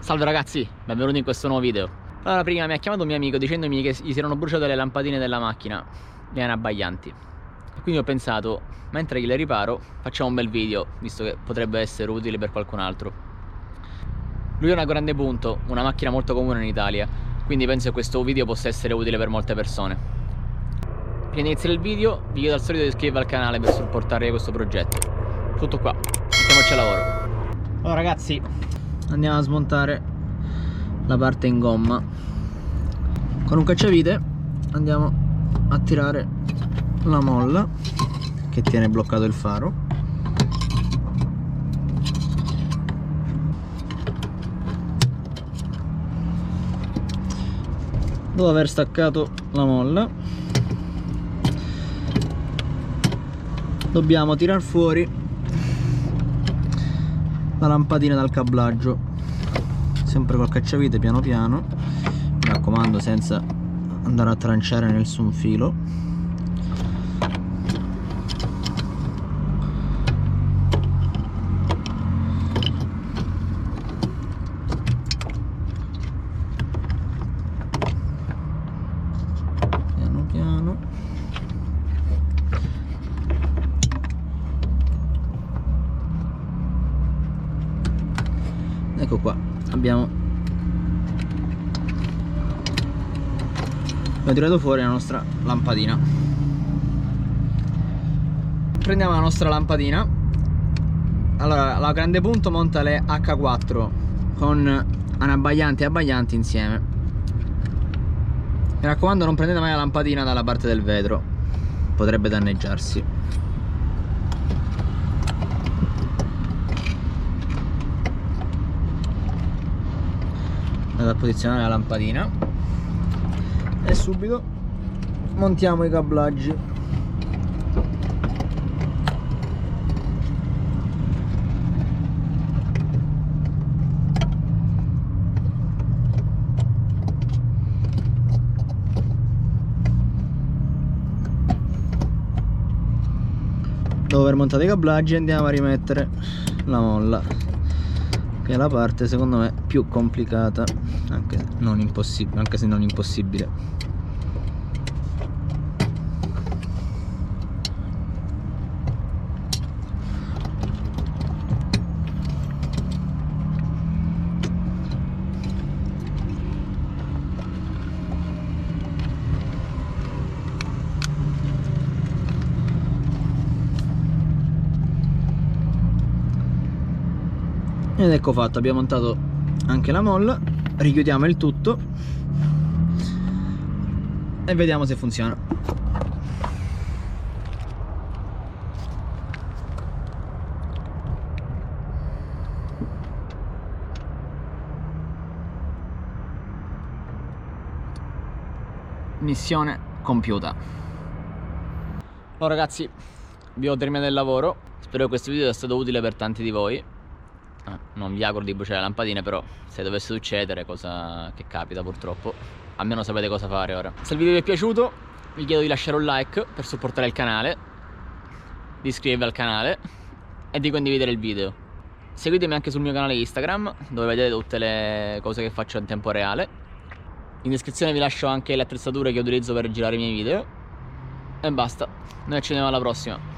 Salve ragazzi, benvenuti in questo nuovo video. Allora, prima mi ha chiamato un mio amico dicendomi che gli si erano bruciate le lampadine della macchina, le abbaglianti. E quindi ho pensato, mentre le riparo, facciamo un bel video, visto che potrebbe essere utile per qualcun altro. Lui ha una grande punto, una macchina molto comune in Italia, quindi penso che questo video possa essere utile per molte persone. Prima di iniziare il video, vi chiedo al solito di iscrivervi al canale per supportare questo progetto. Tutto qua, mettiamoci al lavoro. Allora ragazzi, andiamo a smontare la parte in gomma. Con un cacciavite andiamo a tirare la molla che tiene bloccato il faro. Dopo aver staccato la molla, dobbiamo tirar fuori la lampadina dal cablaggio, sempre col cacciavite, piano piano, mi raccomando senza andare a tranciare nessun filo. Piano piano. Ecco qua, abbiamo tirato fuori la nostra lampadina. Prendiamo la nostra lampadina. Allora, la grande punto monta le H4 con anabbaglianti e abbaglianti insieme. Mi raccomando, non prendete mai la lampadina dalla parte del vetro, potrebbe danneggiarsi. A posizionare la lampadina e subito montiamo i cablaggi. Dopo aver montato i cablaggi andiamo a rimettere la molla, che è la parte secondo me più complicata, anche se non impossibile. Ed ecco fatto, abbiamo montato anche la molla, richiudiamo il tutto e vediamo se funziona. Missione compiuta. Allora ragazzi, abbiamo terminato il lavoro, spero che questo video sia stato utile per tanti di voi. Non vi auguro di bruciare le lampadine, però se dovesse succedere, cosa che capita purtroppo, almeno sapete cosa fare ora. Se il video vi è piaciuto, vi chiedo di lasciare un like per supportare il canale, di iscrivervi al canale e di condividere il video. Seguitemi anche sul mio canale Instagram, dove vedete tutte le cose che faccio in tempo reale. In descrizione vi lascio anche le attrezzature che utilizzo per girare i miei video. E basta, noi ci vediamo alla prossima.